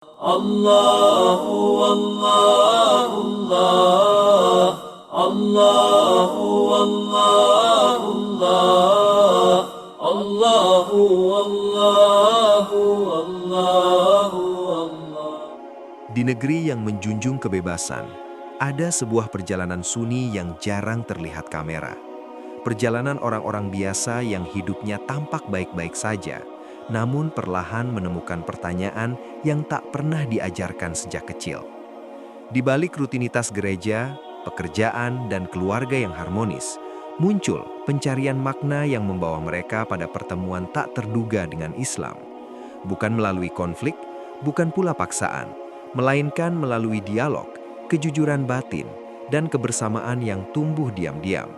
Allahu Allah Allah Allahu Allah Allah Allahu Allahu Allahu Allah. Di negeri yang menjunjung kebebasan, ada sebuah perjalanan sunyi yang jarang terlihat kamera. Perjalanan orang-orang biasa yang hidupnya tampak baik-baik saja, namun perlahan menemukan pertanyaan yang tak pernah diajarkan sejak kecil. Di balik rutinitas gereja, pekerjaan, dan keluarga yang harmonis, muncul pencarian makna yang membawa mereka pada pertemuan tak terduga dengan Islam. Bukan melalui konflik, bukan pula paksaan, melainkan melalui dialog, kejujuran batin, dan kebersamaan yang tumbuh diam-diam.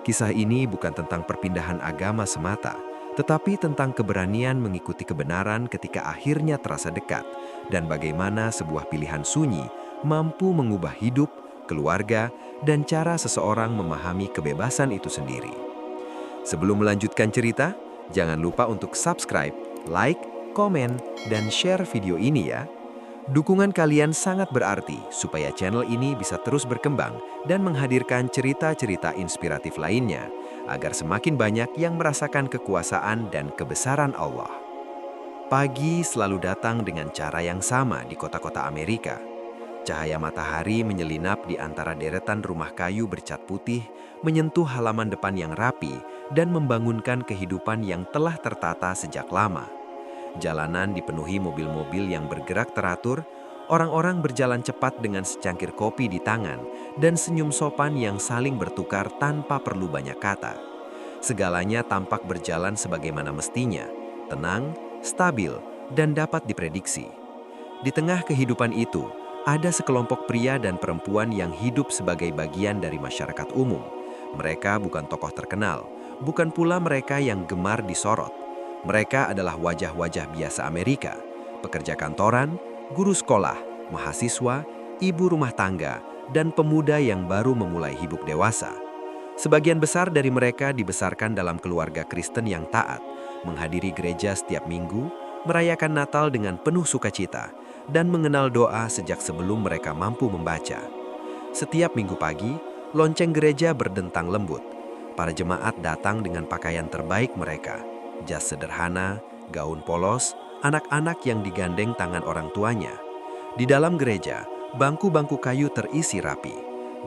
Kisah ini bukan tentang perpindahan agama semata, tetapi tentang keberanian mengikuti kebenaran ketika akhirnya terasa dekat, dan bagaimana sebuah pilihan sunyi mampu mengubah hidup, keluarga, dan cara seseorang memahami kebebasan itu sendiri. Sebelum melanjutkan cerita, jangan lupa untuk subscribe, like, komen, dan share video ini ya. Dukungan kalian sangat berarti supaya channel ini bisa terus berkembang dan menghadirkan cerita-cerita inspiratif lainnya, agar semakin banyak yang merasakan kekuasaan dan kebesaran Allah. Pagi selalu datang dengan cara yang sama di kota-kota Amerika. Cahaya matahari menyelinap di antara deretan rumah kayu bercat putih, menyentuh halaman depan yang rapi, dan membangunkan kehidupan yang telah tertata sejak lama. Jalanan dipenuhi mobil-mobil yang bergerak teratur, orang-orang berjalan cepat dengan secangkir kopi di tangan, dan senyum sopan yang saling bertukar tanpa perlu banyak kata. Segalanya tampak berjalan sebagaimana mestinya, tenang, stabil, dan dapat diprediksi. Di tengah kehidupan itu, ada sekelompok pria dan perempuan yang hidup sebagai bagian dari masyarakat umum. Mereka bukan tokoh terkenal, bukan pula mereka yang gemar disorot. Mereka adalah wajah-wajah biasa Amerika, pekerja kantoran, guru sekolah, mahasiswa, ibu rumah tangga, dan pemuda yang baru memulai hidup dewasa. Sebagian besar dari mereka dibesarkan dalam keluarga Kristen yang taat, menghadiri gereja setiap minggu, merayakan Natal dengan penuh sukacita, dan mengenal doa sejak sebelum mereka mampu membaca. Setiap minggu pagi, lonceng gereja berdentang lembut. Para jemaat datang dengan pakaian terbaik mereka, jas sederhana, gaun polos, anak-anak yang digandeng tangan orang tuanya. Di dalam gereja, bangku-bangku kayu terisi rapi,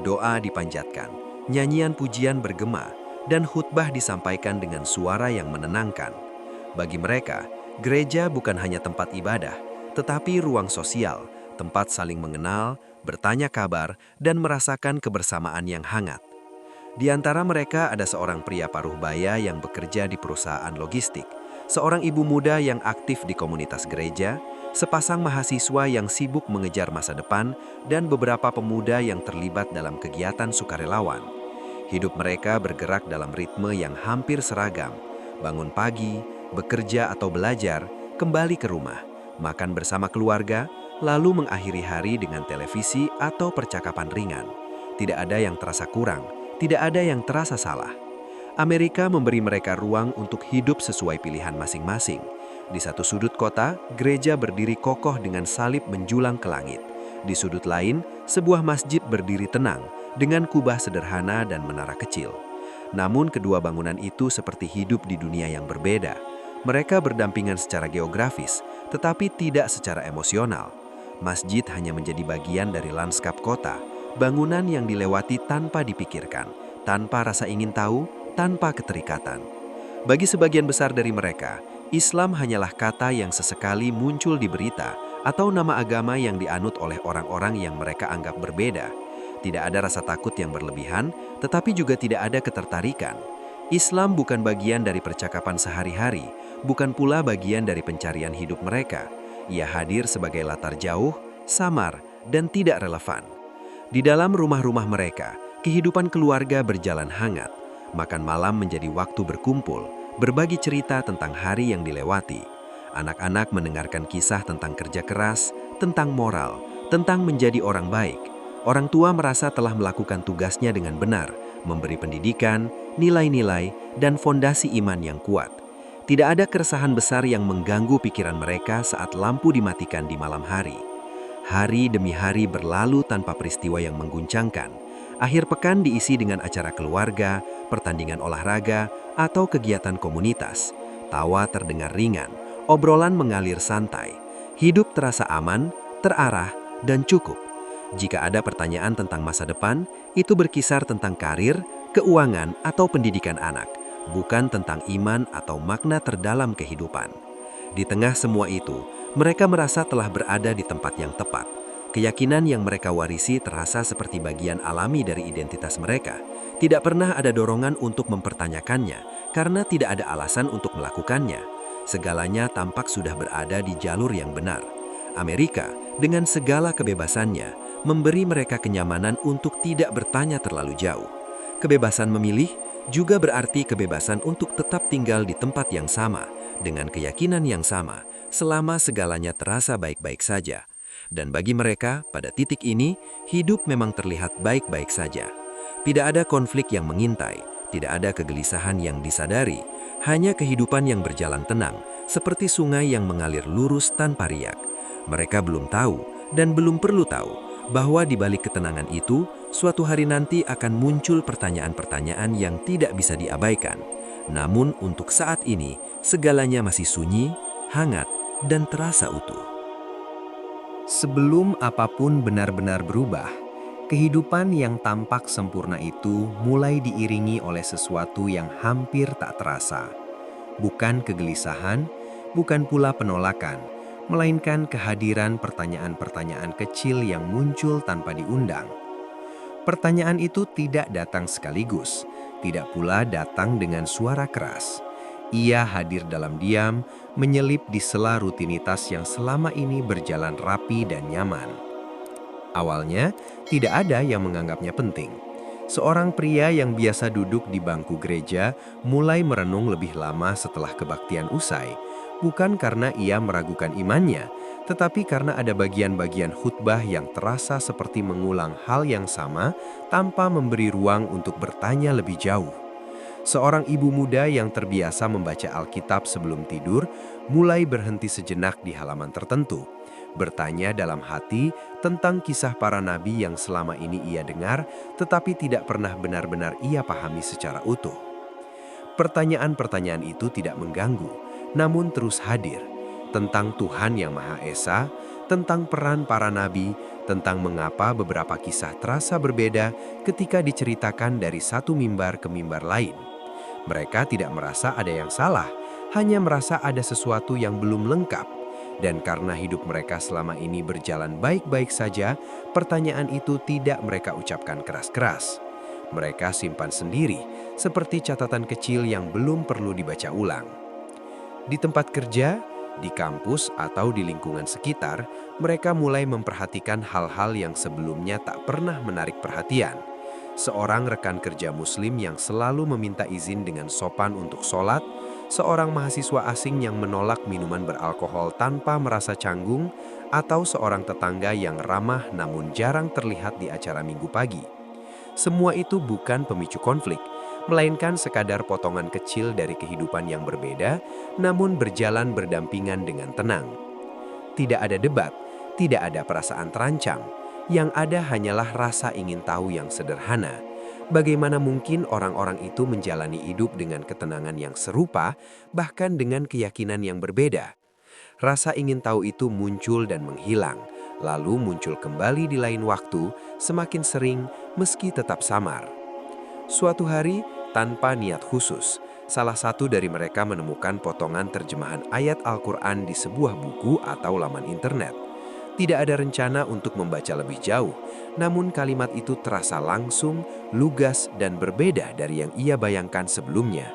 doa dipanjatkan, nyanyian pujian bergema, dan khutbah disampaikan dengan suara yang menenangkan. Bagi mereka, gereja bukan hanya tempat ibadah, tetapi ruang sosial, tempat saling mengenal, bertanya kabar, dan merasakan kebersamaan yang hangat. Di antara mereka ada seorang pria paruh baya yang bekerja di perusahaan logistik, seorang ibu muda yang aktif di komunitas gereja, sepasang mahasiswa yang sibuk mengejar masa depan, dan beberapa pemuda yang terlibat dalam kegiatan sukarelawan. Hidup mereka bergerak dalam ritme yang hampir seragam, bangun pagi, bekerja atau belajar, kembali ke rumah, makan bersama keluarga, lalu mengakhiri hari dengan televisi atau percakapan ringan. Tidak ada yang terasa kurang. Tidak ada yang terasa salah. Amerika memberi mereka ruang untuk hidup sesuai pilihan masing-masing. Di satu sudut kota, gereja berdiri kokoh dengan salib menjulang ke langit. Di sudut lain, sebuah masjid berdiri tenang dengan kubah sederhana dan menara kecil. Namun kedua bangunan itu seperti hidup di dunia yang berbeda. Mereka berdampingan secara geografis, tetapi tidak secara emosional. Masjid hanya menjadi bagian dari lanskap kota, bangunan yang dilewati tanpa dipikirkan, tanpa rasa ingin tahu, tanpa keterikatan. Bagi sebagian besar dari mereka, Islam hanyalah kata yang sesekali muncul di berita atau nama agama yang dianut oleh orang-orang yang mereka anggap berbeda. Tidak ada rasa takut yang berlebihan, tetapi juga tidak ada ketertarikan. Islam bukan bagian dari percakapan sehari-hari, bukan pula bagian dari pencarian hidup mereka. Ia hadir sebagai latar jauh, samar, dan tidak relevan. Di dalam rumah-rumah mereka, kehidupan keluarga berjalan hangat. Makan malam menjadi waktu berkumpul, berbagi cerita tentang hari yang dilewati. Anak-anak mendengarkan kisah tentang kerja keras, tentang moral, tentang menjadi orang baik. Orang tua merasa telah melakukan tugasnya dengan benar, memberi pendidikan, nilai-nilai, dan fondasi iman yang kuat. Tidak ada keresahan besar yang mengganggu pikiran mereka saat lampu dimatikan di malam hari. Hari demi hari berlalu tanpa peristiwa yang mengguncangkan. Akhir pekan diisi dengan acara keluarga, pertandingan olahraga, atau kegiatan komunitas. Tawa terdengar ringan, obrolan mengalir santai. Hidup terasa aman, terarah, dan cukup. Jika ada pertanyaan tentang masa depan, itu berkisar tentang karir, keuangan, atau pendidikan anak, bukan tentang iman atau makna terdalam kehidupan. Di tengah semua itu, mereka merasa telah berada di tempat yang tepat. Keyakinan yang mereka warisi terasa seperti bagian alami dari identitas mereka. Tidak pernah ada dorongan untuk mempertanyakannya, karena tidak ada alasan untuk melakukannya. Segalanya tampak sudah berada di jalur yang benar. Amerika, dengan segala kebebasannya, memberi mereka kenyamanan untuk tidak bertanya terlalu jauh. Kebebasan memilih juga berarti kebebasan untuk tetap tinggal di tempat yang sama, dengan keyakinan yang sama, selama segalanya terasa baik-baik saja. Dan bagi mereka, pada titik ini, hidup memang terlihat baik-baik saja. Tidak ada konflik yang mengintai, tidak ada kegelisahan yang disadari, hanya kehidupan yang berjalan tenang, seperti sungai yang mengalir lurus tanpa riak. Mereka belum tahu dan belum perlu tahu bahwa di balik ketenangan itu, suatu hari nanti akan muncul pertanyaan-pertanyaan yang tidak bisa diabaikan. Namun untuk saat ini, segalanya masih sunyi, hangat, dan terasa utuh. Sebelum apapun benar-benar berubah, kehidupan yang tampak sempurna itu mulai diiringi oleh sesuatu yang hampir tak terasa. Bukan kegelisahan, bukan pula penolakan, melainkan kehadiran pertanyaan-pertanyaan kecil yang muncul tanpa diundang. Pertanyaan itu tidak datang sekaligus, tidak pula datang dengan suara keras. Ia hadir dalam diam, menyelip di sela rutinitas yang selama ini berjalan rapi dan nyaman. Awalnya, tidak ada yang menganggapnya penting. Seorang pria yang biasa duduk di bangku gereja mulai merenung lebih lama setelah kebaktian usai, bukan karena ia meragukan imannya, tetapi karena ada bagian-bagian khutbah yang terasa seperti mengulang hal yang sama tanpa memberi ruang untuk bertanya lebih jauh. Seorang ibu muda yang terbiasa membaca Alkitab sebelum tidur mulai berhenti sejenak di halaman tertentu, bertanya dalam hati tentang kisah para nabi yang selama ini ia dengar, tetapi tidak pernah benar-benar ia pahami secara utuh. Pertanyaan-pertanyaan itu tidak mengganggu, namun terus hadir, tentang Tuhan yang Maha Esa, tentang peran para nabi, tentang mengapa beberapa kisah terasa berbeda ketika diceritakan dari satu mimbar ke mimbar lain. Mereka tidak merasa ada yang salah, hanya merasa ada sesuatu yang belum lengkap. Dan karena hidup mereka selama ini berjalan baik-baik saja, pertanyaan itu tidak mereka ucapkan keras-keras. Mereka simpan sendiri, seperti catatan kecil yang belum perlu dibaca ulang. Di tempat kerja, di kampus, atau di lingkungan sekitar, mereka mulai memperhatikan hal-hal yang sebelumnya tak pernah menarik perhatian. Seorang rekan kerja Muslim yang selalu meminta izin dengan sopan untuk sholat, seorang mahasiswa asing yang menolak minuman beralkohol tanpa merasa canggung, atau seorang tetangga yang ramah namun jarang terlihat di acara minggu pagi. Semua itu bukan pemicu konflik, melainkan sekadar potongan kecil dari kehidupan yang berbeda, namun berjalan berdampingan dengan tenang. Tidak ada debat, tidak ada perasaan terancam. Yang ada hanyalah rasa ingin tahu yang sederhana. Bagaimana mungkin orang-orang itu menjalani hidup dengan ketenangan yang serupa, bahkan dengan keyakinan yang berbeda? Rasa ingin tahu itu muncul dan menghilang, lalu muncul kembali di lain waktu, semakin sering meski tetap samar. Suatu hari, tanpa niat khusus, salah satu dari mereka menemukan potongan terjemahan ayat Al-Quran di sebuah buku atau laman internet. Tidak ada rencana untuk membaca lebih jauh, namun kalimat itu terasa langsung, lugas, dan berbeda dari yang ia bayangkan sebelumnya.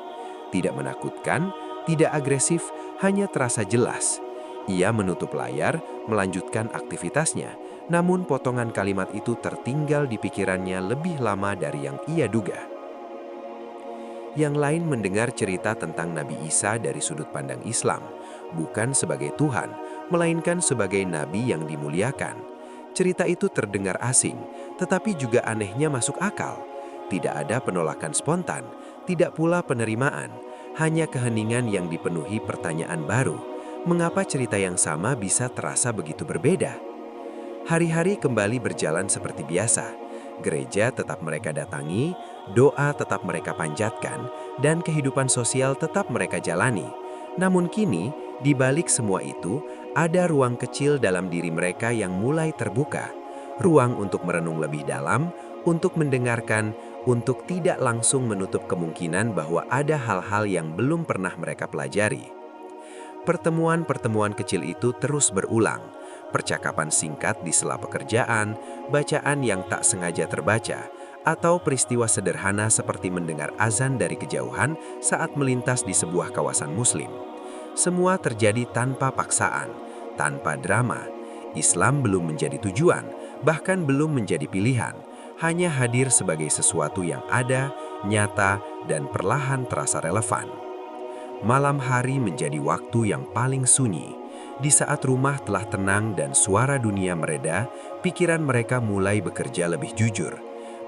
Tidak menakutkan, tidak agresif, hanya terasa jelas. Ia menutup layar, melanjutkan aktivitasnya, namun potongan kalimat itu tertinggal di pikirannya lebih lama dari yang ia duga. Yang lain mendengar cerita tentang Nabi Isa dari sudut pandang Islam, bukan sebagai Tuhan, melainkan sebagai Nabi yang dimuliakan. Cerita itu terdengar asing, tetapi juga anehnya masuk akal. Tidak ada penolakan spontan, tidak pula penerimaan, hanya keheningan yang dipenuhi pertanyaan baru. Mengapa cerita yang sama bisa terasa begitu berbeda? Hari-hari kembali berjalan seperti biasa. Gereja tetap mereka datangi, doa tetap mereka panjatkan, dan kehidupan sosial tetap mereka jalani. Namun kini, di balik semua itu, ada ruang kecil dalam diri mereka yang mulai terbuka. Ruang untuk merenung lebih dalam, untuk mendengarkan, untuk tidak langsung menutup kemungkinan bahwa ada hal-hal yang belum pernah mereka pelajari. Pertemuan-pertemuan kecil itu terus berulang. Percakapan singkat di sela pekerjaan, bacaan yang tak sengaja terbaca, atau peristiwa sederhana seperti mendengar azan dari kejauhan saat melintas di sebuah kawasan Muslim. Semua terjadi tanpa paksaan, tanpa drama. Islam belum menjadi tujuan, bahkan belum menjadi pilihan, hanya hadir sebagai sesuatu yang ada, nyata, dan perlahan terasa relevan. Malam hari menjadi waktu yang paling sunyi. Di saat rumah telah tenang dan suara dunia mereda, pikiran mereka mulai bekerja lebih jujur.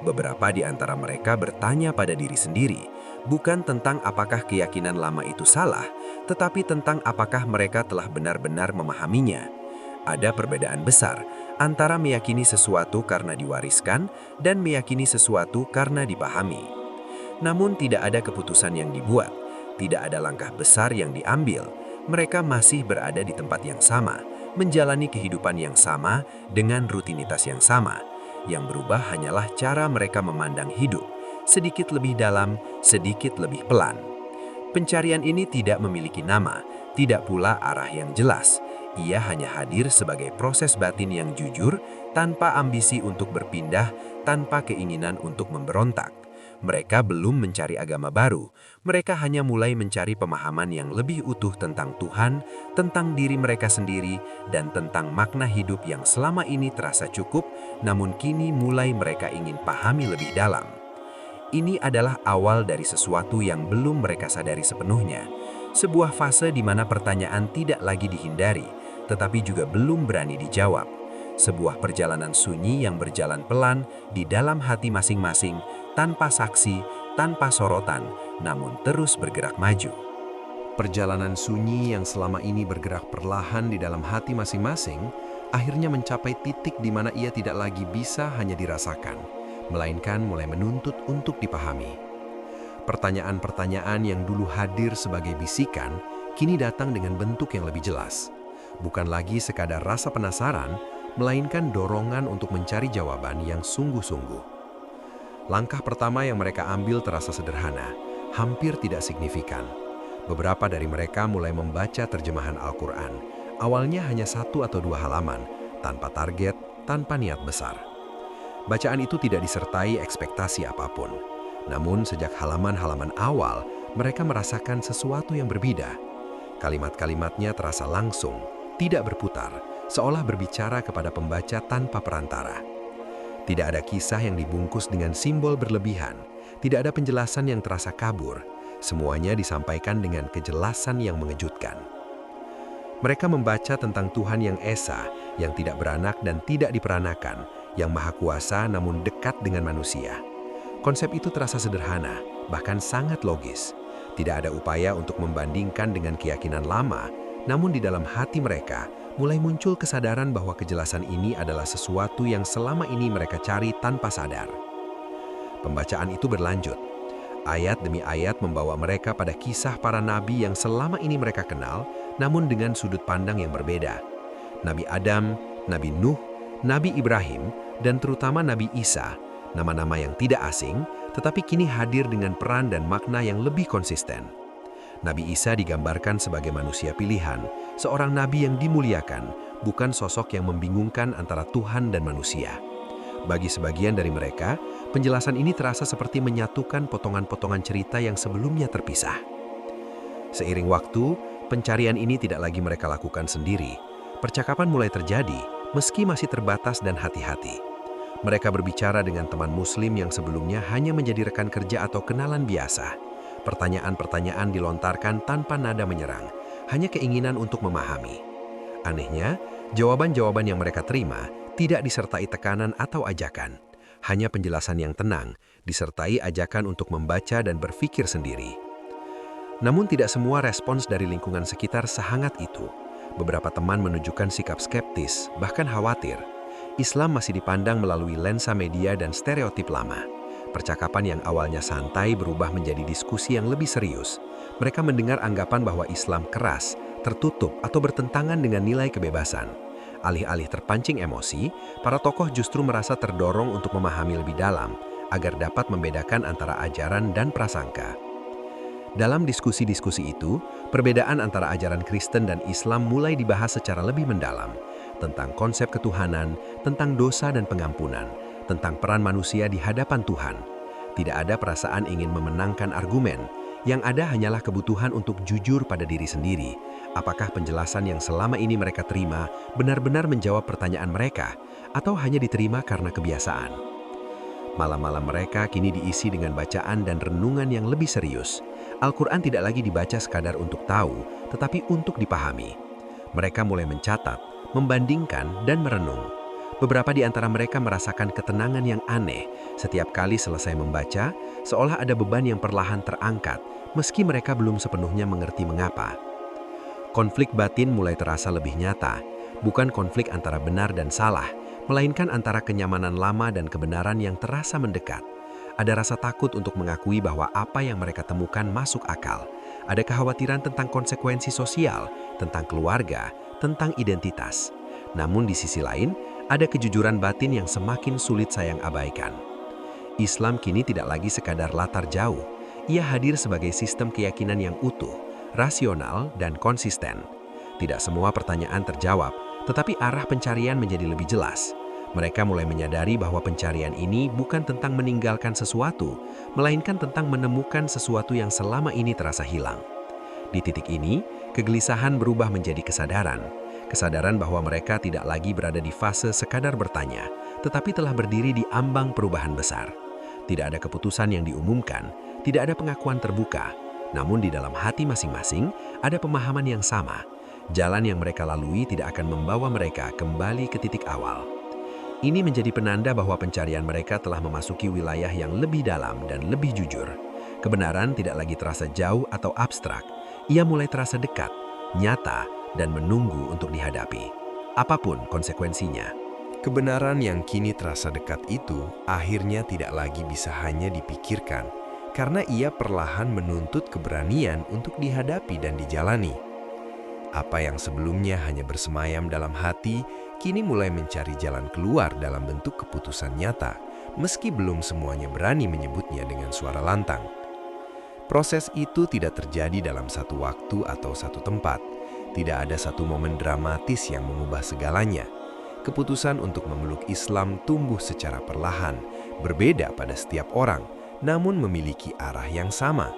Beberapa di antara mereka bertanya pada diri sendiri, bukan tentang apakah keyakinan lama itu salah, tetapi tentang apakah mereka telah benar-benar memahaminya. Ada perbedaan besar antara meyakini sesuatu karena diwariskan dan meyakini sesuatu karena dipahami. Namun tidak ada keputusan yang dibuat, tidak ada langkah besar yang diambil. Mereka masih berada di tempat yang sama, menjalani kehidupan yang sama dengan rutinitas yang sama. Yang berubah hanyalah cara mereka memandang hidup, sedikit lebih dalam, sedikit lebih pelan. Pencarian ini tidak memiliki nama, tidak pula arah yang jelas. Ia hanya hadir sebagai proses batin yang jujur, tanpa ambisi untuk berpindah, tanpa keinginan untuk memberontak. Mereka belum mencari agama baru, mereka hanya mulai mencari pemahaman yang lebih utuh tentang Tuhan, tentang diri mereka sendiri, dan tentang makna hidup yang selama ini terasa cukup, namun kini mulai mereka ingin pahami lebih dalam. Ini adalah awal dari sesuatu yang belum mereka sadari sepenuhnya, sebuah fase di mana pertanyaan tidak lagi dihindari, tetapi juga belum berani dijawab. Sebuah perjalanan sunyi yang berjalan pelan di dalam hati masing-masing, tanpa saksi, tanpa sorotan, namun terus bergerak maju. Perjalanan sunyi yang selama ini bergerak perlahan di dalam hati masing-masing, akhirnya mencapai titik di mana ia tidak lagi bisa hanya dirasakan, melainkan mulai menuntut untuk dipahami. Pertanyaan-pertanyaan yang dulu hadir sebagai bisikan, kini datang dengan bentuk yang lebih jelas. Bukan lagi sekadar rasa penasaran, melainkan dorongan untuk mencari jawaban yang sungguh-sungguh. Langkah pertama yang mereka ambil terasa sederhana, hampir tidak signifikan. Beberapa dari mereka mulai membaca terjemahan Al-Quran, awalnya hanya 1 atau 2 halaman, tanpa target, tanpa niat besar. Bacaan itu tidak disertai ekspektasi apapun. Namun sejak halaman-halaman awal, mereka merasakan sesuatu yang berbeda. Kalimat-kalimatnya terasa langsung, tidak berputar, seolah berbicara kepada pembaca tanpa perantara. Tidak ada kisah yang dibungkus dengan simbol berlebihan, tidak ada penjelasan yang terasa kabur, semuanya disampaikan dengan kejelasan yang mengejutkan. Mereka membaca tentang Tuhan yang esa, yang tidak beranak dan tidak diperanakan, yang maha kuasa namun dekat dengan manusia. Konsep itu terasa sederhana, bahkan sangat logis. Tidak ada upaya untuk membandingkan dengan keyakinan lama, namun di dalam hati mereka, mulai muncul kesadaran bahwa kejelasan ini adalah sesuatu yang selama ini mereka cari tanpa sadar. Pembacaan itu berlanjut. Ayat demi ayat membawa mereka pada kisah para nabi yang selama ini mereka kenal, namun dengan sudut pandang yang berbeda. Nabi Adam, Nabi Nuh, Nabi Ibrahim, dan terutama Nabi Isa, nama-nama yang tidak asing, tetapi kini hadir dengan peran dan makna yang lebih konsisten. Nabi Isa digambarkan sebagai manusia pilihan, seorang nabi yang dimuliakan, bukan sosok yang membingungkan antara Tuhan dan manusia. Bagi sebagian dari mereka, penjelasan ini terasa seperti menyatukan potongan-potongan cerita yang sebelumnya terpisah. Seiring waktu, pencarian ini tidak lagi mereka lakukan sendiri. Percakapan mulai terjadi, meski masih terbatas dan hati-hati. Mereka berbicara dengan teman Muslim yang sebelumnya hanya menjadi rekan kerja atau kenalan biasa. Pertanyaan-pertanyaan dilontarkan tanpa nada menyerang, hanya keinginan untuk memahami. Anehnya, jawaban-jawaban yang mereka terima tidak disertai tekanan atau ajakan. Hanya penjelasan yang tenang, disertai ajakan untuk membaca dan berpikir sendiri. Namun tidak semua respons dari lingkungan sekitar sehangat itu. Beberapa teman menunjukkan sikap skeptis, bahkan khawatir. Islam masih dipandang melalui lensa media dan stereotip lama. Percakapan yang awalnya santai berubah menjadi diskusi yang lebih serius. Mereka mendengar anggapan bahwa Islam keras, tertutup, atau bertentangan dengan nilai kebebasan. Alih-alih terpancing emosi, para tokoh justru merasa terdorong untuk memahami lebih dalam, agar dapat membedakan antara ajaran dan prasangka. Dalam diskusi-diskusi itu, perbedaan antara ajaran Kristen dan Islam mulai dibahas secara lebih mendalam, tentang konsep ketuhanan, tentang dosa dan pengampunan, tentang peran manusia di hadapan Tuhan. Tidak ada perasaan ingin memenangkan argumen, yang ada hanyalah kebutuhan untuk jujur pada diri sendiri. Apakah penjelasan yang selama ini mereka terima benar-benar menjawab pertanyaan mereka, atau hanya diterima karena kebiasaan? Malam-malam mereka kini diisi dengan bacaan dan renungan yang lebih serius. Al-Quran tidak lagi dibaca sekadar untuk tahu, tetapi untuk dipahami. Mereka mulai mencatat, membandingkan, dan merenung. Beberapa di antara mereka merasakan ketenangan yang aneh. Setiap kali selesai membaca, seolah ada beban yang perlahan terangkat, meski mereka belum sepenuhnya mengerti mengapa. Konflik batin mulai terasa lebih nyata, bukan konflik antara benar dan salah, melainkan antara kenyamanan lama dan kebenaran yang terasa mendekat. Ada rasa takut untuk mengakui bahwa apa yang mereka temukan masuk akal. Ada kekhawatiran tentang konsekuensi sosial, tentang keluarga, tentang identitas. Namun di sisi lain, ada kejujuran batin yang semakin sulit sayang abaikan. Islam kini tidak lagi sekadar latar jauh. Ia hadir sebagai sistem keyakinan yang utuh, rasional, dan konsisten. Tidak semua pertanyaan terjawab, tetapi arah pencarian menjadi lebih jelas. Mereka mulai menyadari bahwa pencarian ini bukan tentang meninggalkan sesuatu, melainkan tentang menemukan sesuatu yang selama ini terasa hilang. Di titik ini, kegelisahan berubah menjadi kesadaran. Kesadaran bahwa mereka tidak lagi berada di fase sekadar bertanya, tetapi telah berdiri di ambang perubahan besar. Tidak ada keputusan yang diumumkan, tidak ada pengakuan terbuka, namun di dalam hati masing-masing ada pemahaman yang sama. Jalan yang mereka lalui tidak akan membawa mereka kembali ke titik awal. Ini menjadi penanda bahwa pencarian mereka telah memasuki wilayah yang lebih dalam dan lebih jujur. Kebenaran tidak lagi terasa jauh atau abstrak. Ia mulai terasa dekat, nyata, dan menunggu untuk dihadapi. Apapun konsekuensinya. Kebenaran yang kini terasa dekat itu akhirnya tidak lagi bisa hanya dipikirkan, karena ia perlahan menuntut keberanian untuk dihadapi dan dijalani. Apa yang sebelumnya hanya bersemayam dalam hati, kini mulai mencari jalan keluar dalam bentuk keputusan nyata, meski belum semuanya berani menyebutnya dengan suara lantang. Proses itu tidak terjadi dalam satu waktu atau satu tempat. Tidak ada satu momen dramatis yang mengubah segalanya. Keputusan untuk memeluk Islam tumbuh secara perlahan, berbeda pada setiap orang, namun memiliki arah yang sama.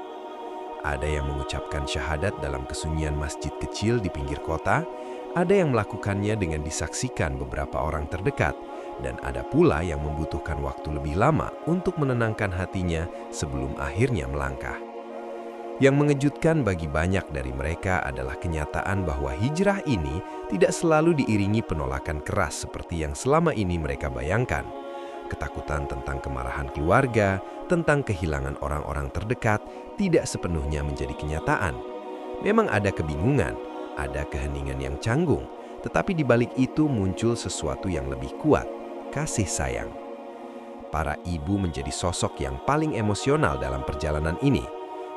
Ada yang mengucapkan syahadat dalam kesunyian masjid kecil di pinggir kota, ada yang melakukannya dengan disaksikan beberapa orang terdekat, dan ada pula yang membutuhkan waktu lebih lama untuk menenangkan hatinya sebelum akhirnya melangkah. Yang mengejutkan bagi banyak dari mereka adalah kenyataan bahwa hijrah ini tidak selalu diiringi penolakan keras seperti yang selama ini mereka bayangkan. Ketakutan tentang kemarahan keluarga, tentang kehilangan orang-orang terdekat, tidak sepenuhnya menjadi kenyataan. Memang ada kebingungan, ada keheningan yang canggung, tetapi di balik itu muncul sesuatu yang lebih kuat, kasih sayang. Para ibu menjadi sosok yang paling emosional dalam perjalanan ini.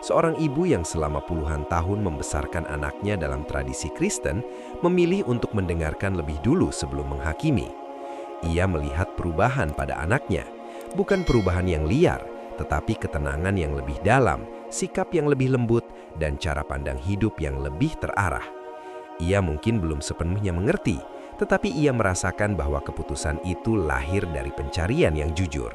Seorang ibu yang selama puluhan tahun membesarkan anaknya dalam tradisi Kristen, memilih untuk mendengarkan lebih dulu sebelum menghakimi. Ia melihat perubahan pada anaknya, bukan perubahan yang liar, tetapi ketenangan yang lebih dalam, sikap yang lebih lembut, dan cara pandang hidup yang lebih terarah. Ia mungkin belum sepenuhnya mengerti, tetapi ia merasakan bahwa keputusan itu lahir dari pencarian yang jujur.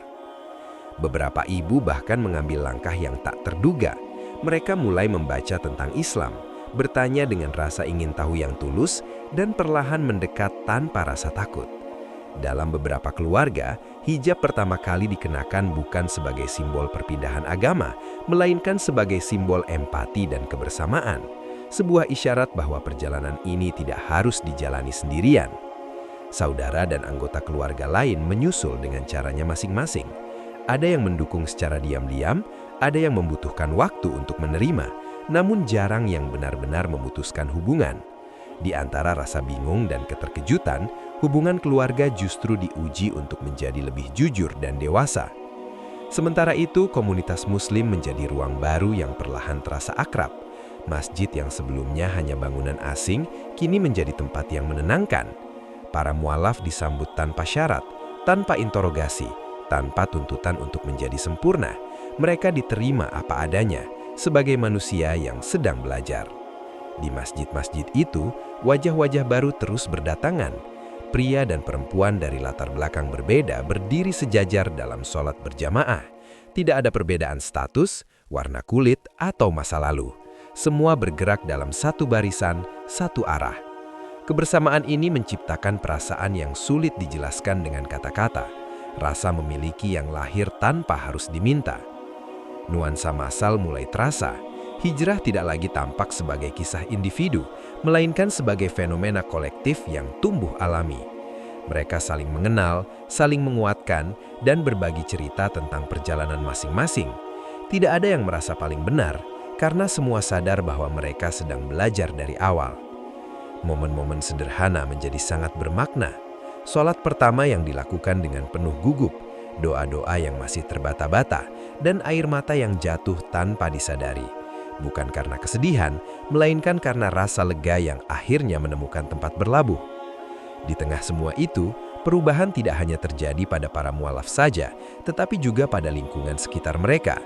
Beberapa ibu bahkan mengambil langkah yang tak terduga. Mereka mulai membaca tentang Islam, bertanya dengan rasa ingin tahu yang tulus, dan perlahan mendekat tanpa rasa takut. Dalam beberapa keluarga, hijab pertama kali dikenakan bukan sebagai simbol perpindahan agama, melainkan sebagai simbol empati dan kebersamaan. Sebuah isyarat bahwa perjalanan ini tidak harus dijalani sendirian. Saudara dan anggota keluarga lain menyusul dengan caranya masing-masing. Ada yang mendukung secara diam-diam, ada yang membutuhkan waktu untuk menerima, namun jarang yang benar-benar memutuskan hubungan. Di antara rasa bingung dan keterkejutan, hubungan keluarga justru diuji untuk menjadi lebih jujur dan dewasa. Sementara itu, komunitas Muslim menjadi ruang baru yang perlahan terasa akrab. Masjid yang sebelumnya hanya bangunan asing, kini menjadi tempat yang menenangkan. Para mualaf disambut tanpa syarat, tanpa interogasi, tanpa tuntutan untuk menjadi sempurna. Mereka diterima apa adanya, sebagai manusia yang sedang belajar. Di masjid-masjid itu, wajah-wajah baru terus berdatangan. Pria dan perempuan dari latar belakang berbeda berdiri sejajar dalam sholat berjamaah. Tidak ada perbedaan status, warna kulit, atau masa lalu. Semua bergerak dalam satu barisan, satu arah. Kebersamaan ini menciptakan perasaan yang sulit dijelaskan dengan kata-kata. Rasa memiliki yang lahir tanpa harus diminta. Nuansa massal mulai terasa. Hijrah tidak lagi tampak sebagai kisah individu, melainkan sebagai fenomena kolektif yang tumbuh alami. Mereka saling mengenal, saling menguatkan, dan berbagi cerita tentang perjalanan masing-masing. Tidak ada yang merasa paling benar, karena semua sadar bahwa mereka sedang belajar dari awal. Momen-momen sederhana menjadi sangat bermakna. Sholat pertama yang dilakukan dengan penuh gugup, doa-doa yang masih terbata-bata, dan air mata yang jatuh tanpa disadari. Bukan karena kesedihan, melainkan karena rasa lega yang akhirnya menemukan tempat berlabuh. Di tengah semua itu, perubahan tidak hanya terjadi pada para mualaf saja, tetapi juga pada lingkungan sekitar mereka.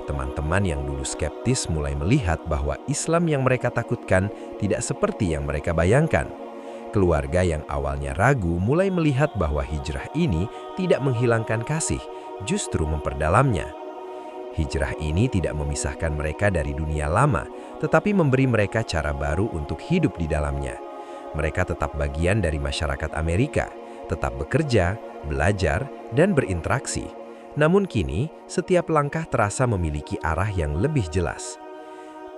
Teman-teman yang dulu skeptis mulai melihat bahwa Islam yang mereka takutkan tidak seperti yang mereka bayangkan. Keluarga yang awalnya ragu mulai melihat bahwa hijrah ini tidak menghilangkan kasih, justru memperdalamnya. Hijrah ini tidak memisahkan mereka dari dunia lama, tetapi memberi mereka cara baru untuk hidup di dalamnya. Mereka tetap bagian dari masyarakat Amerika, tetap bekerja, belajar, dan berinteraksi. Namun kini, setiap langkah terasa memiliki arah yang lebih jelas.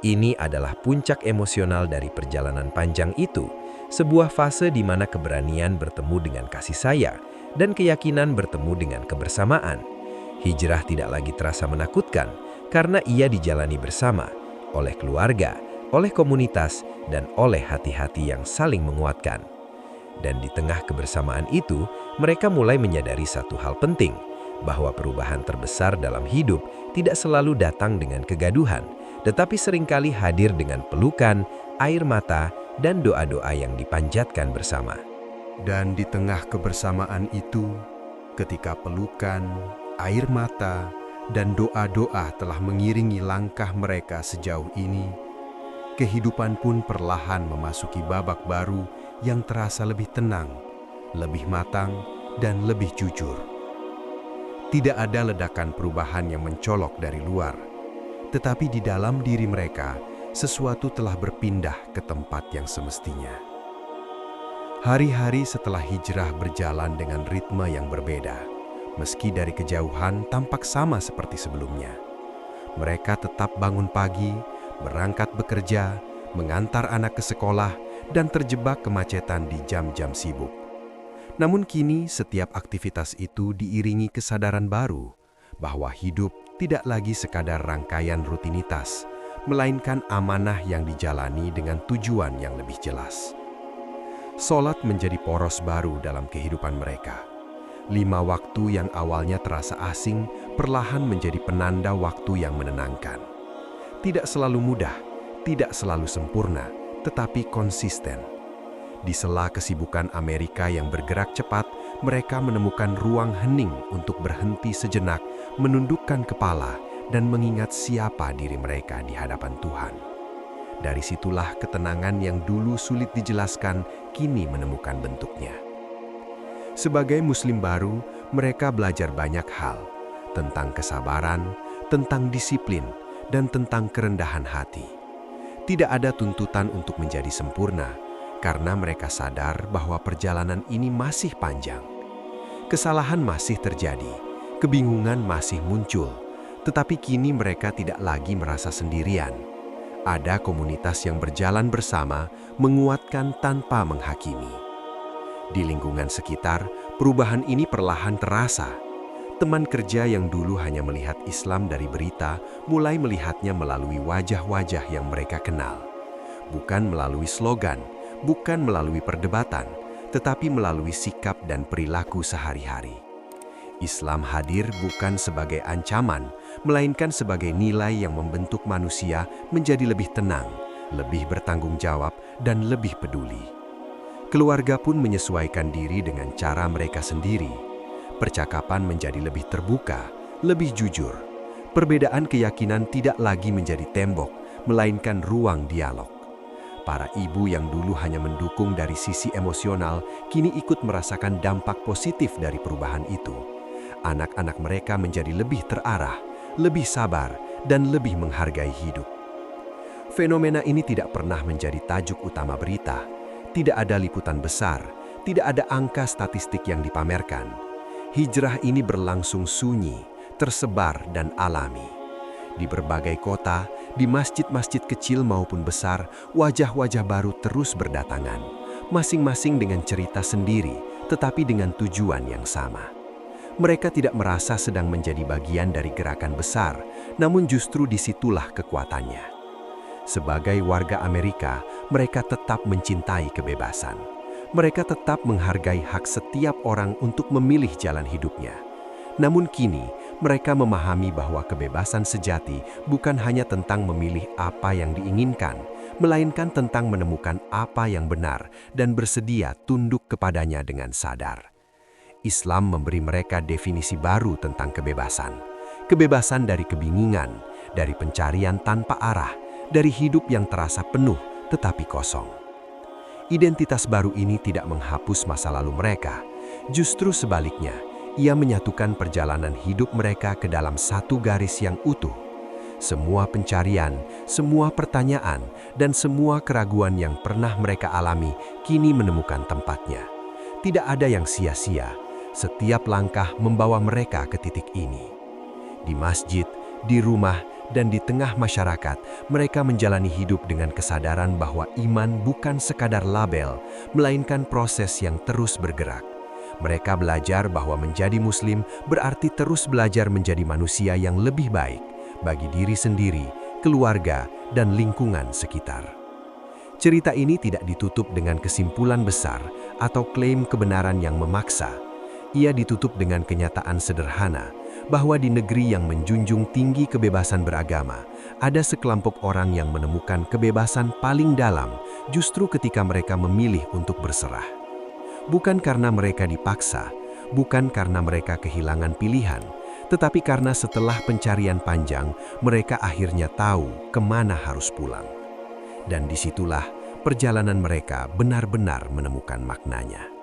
Ini adalah puncak emosional dari perjalanan panjang itu, sebuah fase di mana keberanian bertemu dengan kasih sayang dan keyakinan bertemu dengan kebersamaan. Hijrah tidak lagi terasa menakutkan karena ia dijalani bersama, oleh keluarga, oleh komunitas, dan oleh hati-hati yang saling menguatkan. Dan di tengah kebersamaan itu, mereka mulai menyadari satu hal penting, bahwa perubahan terbesar dalam hidup tidak selalu datang dengan kegaduhan, tetapi seringkali hadir dengan pelukan, air mata, dan doa-doa yang dipanjatkan bersama. Dan di tengah kebersamaan itu, ketika pelukan, air mata, dan doa-doa telah mengiringi langkah mereka sejauh ini, kehidupan pun perlahan memasuki babak baru yang terasa lebih tenang, lebih matang, dan lebih jujur. Tidak ada ledakan perubahan yang mencolok dari luar, tetapi di dalam diri mereka, sesuatu telah berpindah ke tempat yang semestinya. Hari-hari setelah hijrah berjalan dengan ritme yang berbeda. Meski dari kejauhan tampak sama seperti sebelumnya. Mereka tetap bangun pagi, berangkat bekerja, mengantar anak ke sekolah, dan terjebak kemacetan di jam-jam sibuk. Namun kini setiap aktivitas itu diiringi kesadaran baru, bahwa hidup tidak lagi sekadar rangkaian rutinitas, melainkan amanah yang dijalani dengan tujuan yang lebih jelas. Sholat menjadi poros baru dalam kehidupan mereka. 5 waktu yang awalnya terasa asing, perlahan menjadi penanda waktu yang menenangkan. Tidak selalu mudah, tidak selalu sempurna, tetapi konsisten. Di sela kesibukan Amerika yang bergerak cepat, mereka menemukan ruang hening untuk berhenti sejenak, menundukkan kepala, dan mengingat siapa diri mereka di hadapan Tuhan. Dari situlah ketenangan yang dulu sulit dijelaskan, kini menemukan bentuknya. Sebagai Muslim baru, mereka belajar banyak hal tentang kesabaran, tentang disiplin, dan tentang kerendahan hati. Tidak ada tuntutan untuk menjadi sempurna, karena mereka sadar bahwa perjalanan ini masih panjang. Kesalahan masih terjadi, kebingungan masih muncul, tetapi kini mereka tidak lagi merasa sendirian. Ada komunitas yang berjalan bersama, menguatkan tanpa menghakimi. Di lingkungan sekitar, perubahan ini perlahan terasa. Teman kerja yang dulu hanya melihat Islam dari berita, mulai melihatnya melalui wajah-wajah yang mereka kenal. Bukan melalui slogan, bukan melalui perdebatan, tetapi melalui sikap dan perilaku sehari-hari. Islam hadir bukan sebagai ancaman, melainkan sebagai nilai yang membentuk manusia menjadi lebih tenang, lebih bertanggung jawab, dan lebih peduli. Keluarga pun menyesuaikan diri dengan cara mereka sendiri. Percakapan menjadi lebih terbuka, lebih jujur. Perbedaan keyakinan tidak lagi menjadi tembok, melainkan ruang dialog. Para ibu yang dulu hanya mendukung dari sisi emosional, kini ikut merasakan dampak positif dari perubahan itu. Anak-anak mereka menjadi lebih terarah, lebih sabar, dan lebih menghargai hidup. Fenomena ini tidak pernah menjadi tajuk utama berita. Tidak ada liputan besar, tidak ada angka statistik yang dipamerkan. Hijrah ini berlangsung sunyi, tersebar, dan alami. Di berbagai kota, di masjid-masjid kecil maupun besar, wajah-wajah baru terus berdatangan, masing-masing dengan cerita sendiri, tetapi dengan tujuan yang sama. Mereka tidak merasa sedang menjadi bagian dari gerakan besar, namun justru disitulah kekuatannya. Sebagai warga Amerika, mereka tetap mencintai kebebasan. Mereka tetap menghargai hak setiap orang untuk memilih jalan hidupnya. Namun kini, mereka memahami bahwa kebebasan sejati bukan hanya tentang memilih apa yang diinginkan, melainkan tentang menemukan apa yang benar dan bersedia tunduk kepadanya dengan sadar. Islam memberi mereka definisi baru tentang kebebasan. Kebebasan dari kebingungan, dari pencarian tanpa arah, dari hidup yang terasa penuh tetapi kosong. Identitas baru ini tidak menghapus masa lalu mereka. Justru sebaliknya, ia menyatukan perjalanan hidup mereka ke dalam satu garis yang utuh. Semua pencarian, semua pertanyaan, dan semua keraguan yang pernah mereka alami kini menemukan tempatnya. Tidak ada yang sia-sia, setiap langkah membawa mereka ke titik ini. Di masjid, di rumah, dan di tengah masyarakat, mereka menjalani hidup dengan kesadaran bahwa iman bukan sekadar label, melainkan proses yang terus bergerak. Mereka belajar bahwa menjadi Muslim berarti terus belajar menjadi manusia yang lebih baik bagi diri sendiri, keluarga, dan lingkungan sekitar. Cerita ini tidak ditutup dengan kesimpulan besar atau klaim kebenaran yang memaksa. Ia ditutup dengan kenyataan sederhana, bahwa di negeri yang menjunjung tinggi kebebasan beragama, ada sekelompok orang yang menemukan kebebasan paling dalam justru ketika mereka memilih untuk berserah. Bukan karena mereka dipaksa, bukan karena mereka kehilangan pilihan, tetapi karena setelah pencarian panjang, mereka akhirnya tahu kemana harus pulang. Dan disitulah perjalanan mereka benar-benar menemukan maknanya.